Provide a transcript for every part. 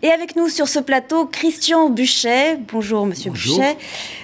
Et avec nous sur ce plateau, Christian Buchet. Bonjour Monsieur Buchet.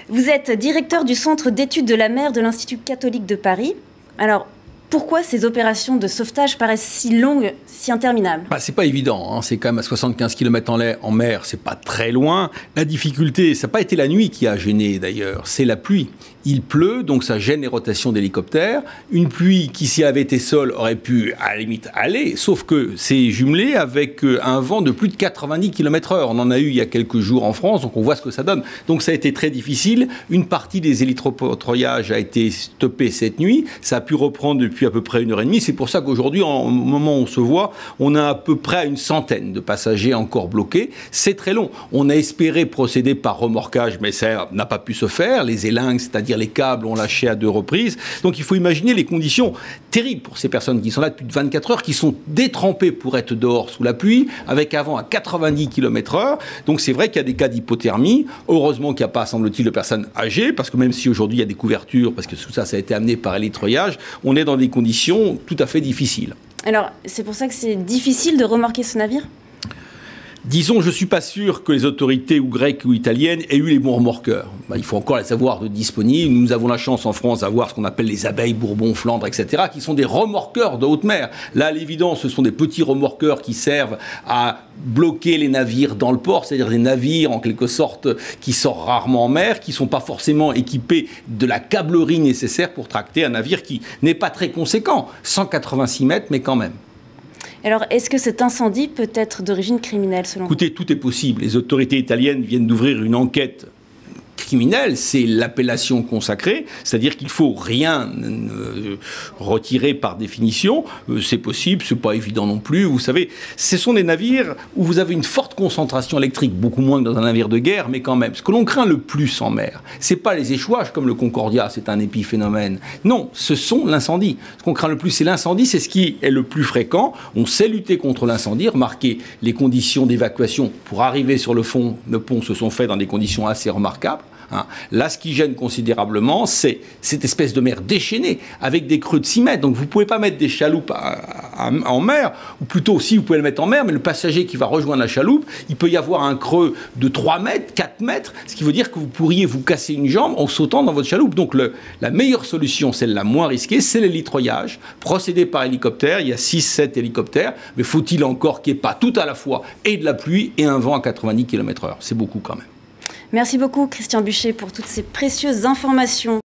Vous êtes directeur du Centre d'études de la mer de l'Institut catholique de Paris. Alors, pourquoi ces opérations de sauvetage paraissent si longues, si interminables? C'est pas évident, hein. C'est quand même à 75 km en mer, c'est pas très loin. La difficulté, ça n'a pas été la nuit qui a gêné d'ailleurs, c'est la pluie. Il pleut, donc ça gêne les rotations d'hélicoptères. Une pluie qui, si elle avait été seule, aurait pu à la limite aller, sauf que c'est jumelé avec un vent de plus de 90 km/h. On en a eu il y a quelques jours en France, donc on voit ce que ça donne. Donc ça a été très difficile. Une partie des hélitrapatrouillages a été stoppée cette nuit. Ça a pu reprendre depuis à peu près 1h30. C'est pour ça qu'aujourd'hui, au moment où on se voit, on a à peu près une centaine de passagers encore bloqués. C'est très long. On a espéré procéder par remorquage, mais ça n'a pas pu se faire. Les élingues, c'est-à-dire les câbles, ont lâché à 2 reprises. Donc il faut imaginer les conditions terribles pour ces personnes qui sont là depuis 24 heures, qui sont détrempées pour être dehors sous la pluie, avec un vent à 90 km/h. Donc c'est vrai qu'il y a des cas d'hypothermie. Heureusement qu'il n'y a pas, semble-t-il, de personnes âgées, parce que même si aujourd'hui il y a des couvertures, parce que tout ça, ça a été amené par hélitreuillage, on est dans des conditions tout à fait difficiles. Alors, c'est pour ça que c'est difficile de remorquer ce navire ? Disons, je ne suis pas sûr que les autorités ou grecques ou italiennes aient eu les bons remorqueurs. Il faut encore les avoir de disponibles. Nous avons la chance en France d'avoir ce qu'on appelle les abeilles, Bourbon, Flandre, etc., qui sont des remorqueurs de haute mer. Là, à l'évidence, ce sont des petits remorqueurs qui servent à bloquer les navires dans le port, c'est-à-dire des navires, en quelque sorte, qui sortent rarement en mer, qui ne sont pas forcément équipés de la câblerie nécessaire pour tracter un navire qui n'est pas très conséquent. 186 mètres, mais quand même. Alors, est-ce que cet incendie peut être d'origine criminelle, selon vous ? Écoutez, tout est possible. Les autorités italiennes viennent d'ouvrir une enquête criminelle, c'est l'appellation consacrée, c'est-à-dire qu'il ne faut rien retirer par définition. C'est possible, c'est pas évident non plus. Vous savez, ce sont des navires où vous avez une forte concentration électrique, beaucoup moins que dans un navire de guerre, mais quand même. Ce que l'on craint le plus en mer, c'est pas les échouages comme le Concordia, c'est un épiphénomène. Non, ce sont l'incendie. Ce qu'on craint le plus, c'est l'incendie, c'est ce qui est le plus fréquent. On sait lutter contre l'incendie. Remarquez, les conditions d'évacuation pour arriver sur le fond de pont se sont faites dans des conditions assez remarquables. Là, ce qui gêne considérablement, c'est cette espèce de mer déchaînée, avec des creux de 6 mètres. Donc, vous ne pouvez pas mettre des chaloupes en mer, ou plutôt, si, vous pouvez le mettre en mer, mais le passager qui va rejoindre la chaloupe, il peut y avoir un creux de 3 mètres, 4 mètres, ce qui veut dire que vous pourriez vous casser une jambe en sautant dans votre chaloupe. Donc, la meilleure solution, celle la moins risquée, c'est l'hélitreuillage, procédé par hélicoptère. Il y a 6-7 hélicoptères, mais faut-il encore qu'il n'y ait pas tout à la fois et de la pluie et un vent à 90 km/h. C'est beaucoup quand même. Merci beaucoup, Christian Buchet, pour toutes ces précieuses informations.